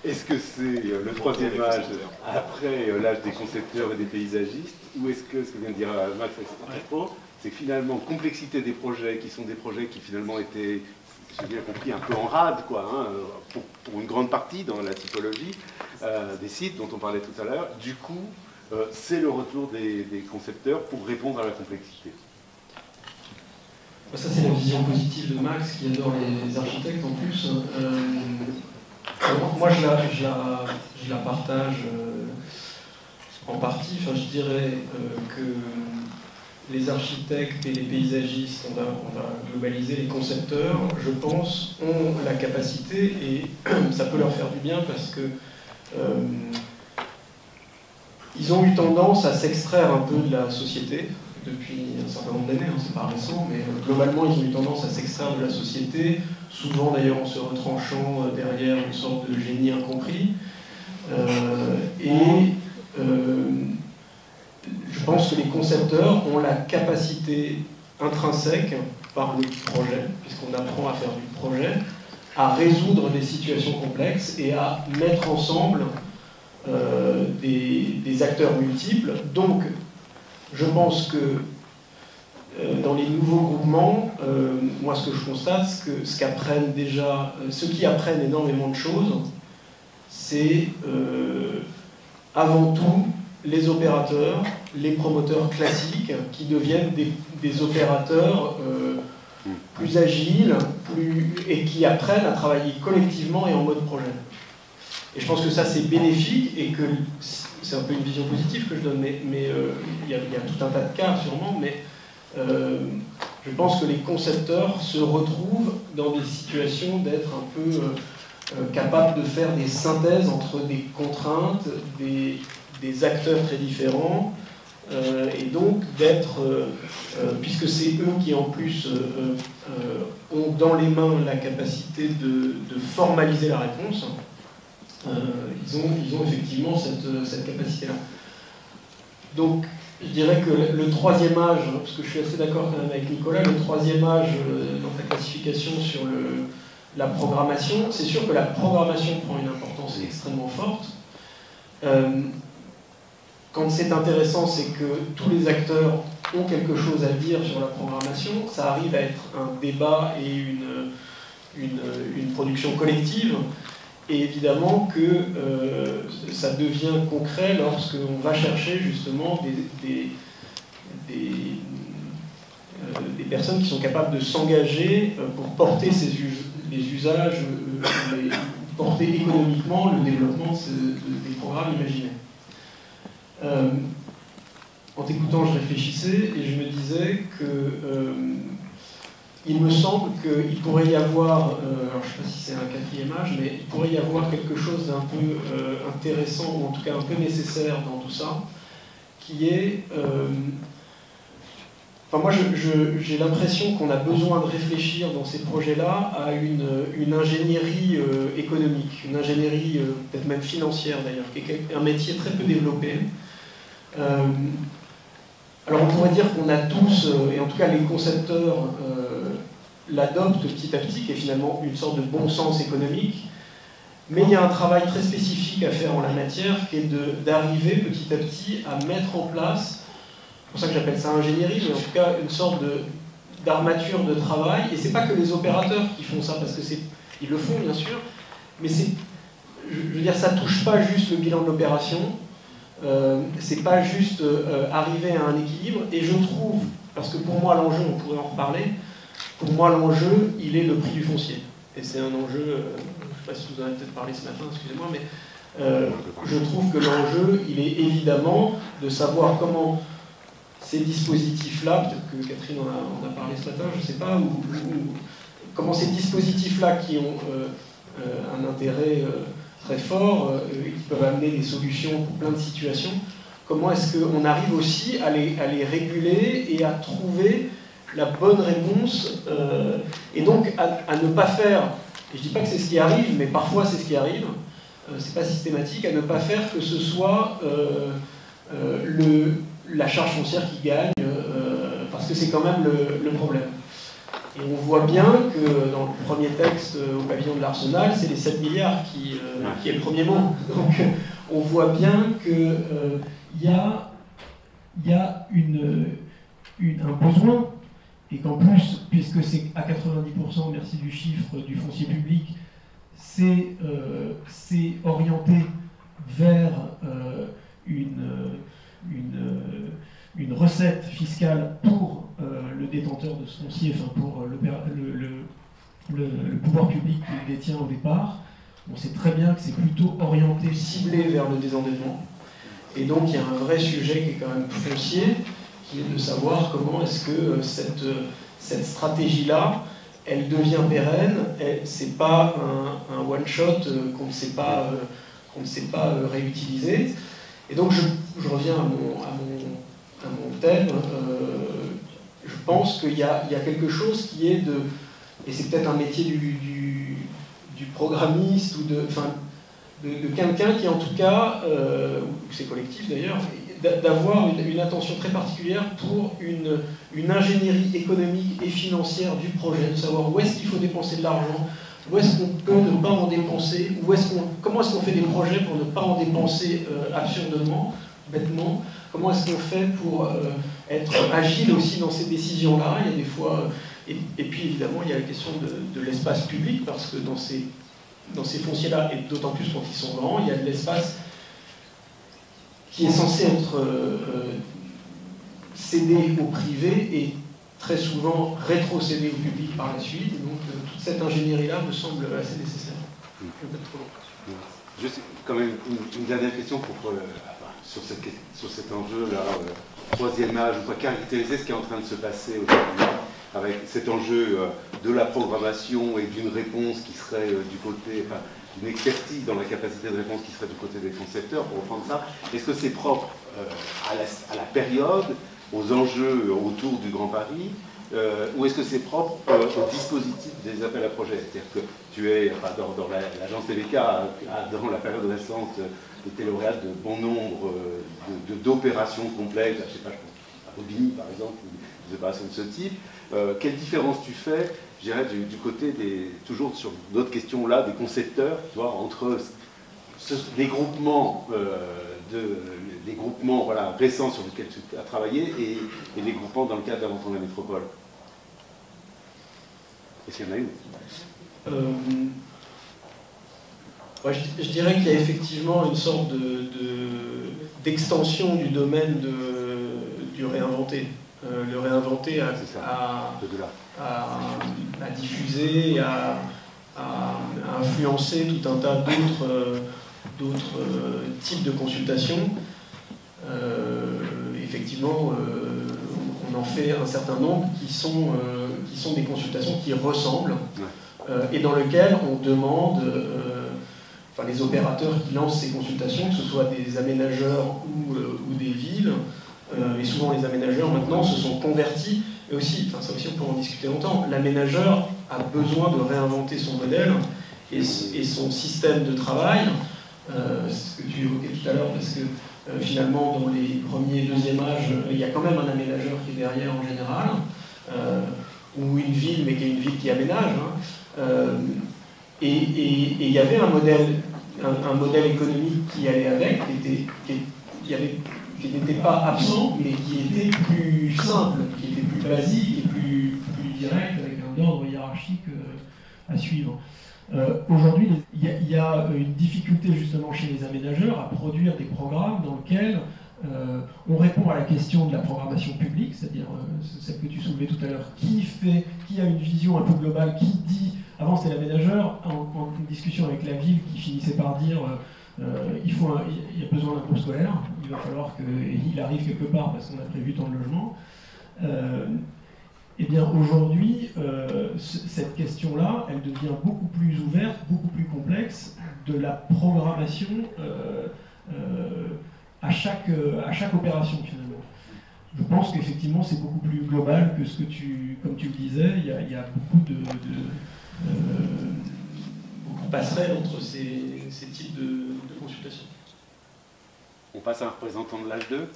Est-ce que c'est le troisième âge après l'âge des concepteurs et des paysagistes, ou est-ce que ce que vient de dire Max à propos, c'est que finalement complexité des projets qui sont des projets qui finalement étaient, j'ai bien compris, un peu en rade, quoi, hein, pour une grande partie dans la typologie des sites dont on parlait tout à l'heure. Du coup, c'est le retour des concepteurs pour répondre à la complexité. Ça, c'est la vision positive de Max, qui adore les architectes en plus. Moi, je la partage en partie. Enfin, je dirais que les architectes et les paysagistes, on va globaliser, les concepteurs, je pense, ont la capacité, et ça peut leur faire du bien parce que ils ont eu tendance à s'extraire un peu de la société depuis un certain nombre d'années, hein, c'est pas récent, mais globalement ils ont eu tendance à s'extraire de la société, souvent d'ailleurs en se retranchant derrière une sorte de génie incompris. Je pense que les concepteurs ont la capacité intrinsèque, par le projet, puisqu'on apprend à faire du projet, à résoudre des situations complexes et à mettre ensemble des acteurs multiples. Donc, je pense que dans les nouveaux groupements, moi ce que je constate, ce qu'apprennent déjà, ceux qui apprennent énormément de choses, c'est avant tout les opérateurs, les promoteurs classiques, qui deviennent des opérateurs plus agiles et qui apprennent à travailler collectivement et en mode projet. Et je pense que ça c'est bénéfique et que c'est un peu une vision positive que je donne, mais il y a tout un tas de cas sûrement, mais je pense que les concepteurs se retrouvent dans des situations d'être un peu capables de faire des synthèses entre des contraintes, des acteurs très différents, et donc d'être, puisque c'est eux qui en plus ont dans les mains la capacité de formaliser la réponse, ils ont effectivement cette capacité-là. Donc, je dirais que le troisième âge, parce que je suis assez d'accord quand même avec Nicolas, le troisième âge dans ta classification sur la programmation, c'est sûr que la programmation prend une importance extrêmement forte. Quand c'est intéressant, c'est que tous les acteurs ont quelque chose à dire sur la programmation, ça arrive à être un débat et une production collective. Et évidemment que ça devient concret lorsqu'on va chercher justement des personnes qui sont capables de s'engager pour porter les usages, porter économiquement le développement des programmes imaginaires. En t'écoutant, je réfléchissais et je me disais que il me semble qu'il pourrait y avoir, alors je ne sais pas si c'est un quatrième âge, mais il pourrait y avoir quelque chose d'un peu intéressant, ou en tout cas un peu nécessaire dans tout ça, qui est... Enfin, moi, j'ai l'impression qu'on a besoin de réfléchir dans ces projets-là à une ingénierie économique, une ingénierie peut-être même financière d'ailleurs, qui est un métier très peu développé. Alors on pourrait dire qu'on a tous, et en tout cas les concepteurs l'adoptent petit à petit, qui est finalement une sorte de bon sens économique, mais il y a un travail très spécifique à faire en la matière, qui est d'arriver petit à petit à mettre en place, c'est pour ça que j'appelle ça ingénierie, mais en tout cas une sorte d'armature de travail, et c'est pas que les opérateurs qui font ça, parce que ils le font bien sûr, mais je veux dire, ça touche pas juste le bilan de l'opération, c'est pas juste arriver à un équilibre, et je trouve, parce que pour moi l'enjeu, on pourrait en reparler, pour moi l'enjeu, il est le prix du foncier. Et c'est un enjeu, je ne sais pas si vous en avez peut-être parlé ce matin, excusez-moi, mais je trouve que l'enjeu, il est évidemment de savoir comment ces dispositifs-là, peut-être que Catherine en a parlé ce matin, je ne sais pas, comment ces dispositifs-là qui ont un intérêt très fort, qui peuvent amener des solutions pour plein de situations, comment est-ce qu'on arrive aussi à les réguler et à trouver la bonne réponse, et donc à ne pas faire, et je ne dis pas que c'est ce qui arrive, mais parfois c'est ce qui arrive, c'est pas systématique, à ne pas faire que ce soit la charge foncière qui gagne, parce que c'est quand même le problème. Et on voit bien que dans le premier texte au pavillon de l'Arsenal, c'est les 7 milliards qui est le premier mot. Donc on voit bien qu'il y a un besoin, et qu'en plus, puisque c'est à 90%, merci du chiffre, du foncier public, c'est orienté vers une recette fiscale pour le détenteur de ce foncier, enfin pour le pouvoir public qui le détient au départ. On sait très bien que c'est plutôt orienté, ciblé vers le désendettement. Et donc il y a un vrai sujet qui est quand même foncier, qui est de savoir comment est-ce que cette stratégie-là, elle devient pérenne. C'est pas un one-shot qu'on ne sait pas réutiliser. Et donc je reviens à mon thème. Je pense qu'il y a quelque chose qui est et c'est peut-être un métier du programmiste ou de quelqu'un qui, en tout cas, ou c'est collectif d'ailleurs, d'avoir une attention très particulière pour une ingénierie économique et financière du projet, de savoir où est-ce qu'il faut dépenser de l'argent, où est-ce qu'on peut ne pas en dépenser, comment est-ce qu'on fait des projets pour ne pas en dépenser absurdement, bêtement, comment est-ce qu'on fait pour être agile aussi dans ces décisions-là. Il y a des fois, et puis évidemment il y a la question de l'espace public, parce que dans ces fonciers-là, et d'autant plus quand ils sont grands, il y a de l'espace qui est censé être cédé au privé et très souvent rétrocédé au public par la suite. Et donc toute cette ingénierie-là me semble assez nécessaire. Peut-être trop long. Juste quand même une dernière question sur cet enjeu-là, troisième âge, on peut caractériser ce qui est en train de se passer aujourd'hui, avec cet enjeu de la programmation et d'une réponse qui serait du côté, enfin, d'une expertise dans la capacité de réponse qui serait du côté des concepteurs, pour reprendre ça. Est-ce que c'est propre à la période, aux enjeux autour du Grand Paris, ou est-ce que c'est propre au dispositif des appels à projets? C'est-à-dire que tu es, enfin, dans l'agence TVK, dans la période récente, été lauréate de bon nombre d'opérations complexes, je sais pas, je pense à Bobigny par exemple, des opérations de ce type. Quelle différence tu fais, je dirais, du côté toujours sur d'autres questions là, des concepteurs, tu vois, entre les groupements, les groupements voilà, récents sur lesquels tu as travaillé et les groupements dans le cadre d'Inventons la métropole? Est-ce qu'il y en a une? Ouais, je dirais qu'il y a effectivement une sorte d'extension du domaine du réinventé. Le réinventer à diffuser, à influencer tout un tas d'autres types de consultations. Effectivement, on en fait un certain nombre qui sont des consultations qui ressemblent et dans lesquelles on demande, les opérateurs qui lancent ces consultations, que ce soit des aménageurs ou des villes, et souvent les aménageurs maintenant se sont convertis, et aussi, ça aussi on peut en discuter longtemps, l'aménageur a besoin de réinventer son modèle et son système de travail, c'est ce que tu évoquais tout à l'heure, parce que finalement dans les premiers, deuxième âges, il y a quand même un aménageur qui est derrière en général, ou une ville, mais qui est une ville qui aménage, et il y avait un modèle économique qui allait avec, qui n'était pas absent, mais qui était plus simple, qui était plus basique et plus direct, avec un ordre hiérarchique à suivre. Aujourd'hui, il y a une difficulté justement chez les aménageurs à produire des programmes dans lesquels on répond à la question de la programmation publique, c'est-à-dire celle que tu soulevais tout à l'heure, qui a une vision un peu globale, qui dit, avant c'était l'aménageur, en discussion avec la ville, qui finissait par dire il y a besoin d'un groupe scolaire, il va falloir qu'il arrive quelque part parce qu'on a prévu tant de logements. Eh bien aujourd'hui, cette question-là, elle devient beaucoup plus ouverte, beaucoup plus complexe, de la programmation à chaque opération finalement. Je pense qu'effectivement c'est beaucoup plus global que ce que comme tu le disais, il y a beaucoup de passerelles entre ces types de consultations. On passe à un représentant de l'âge 2.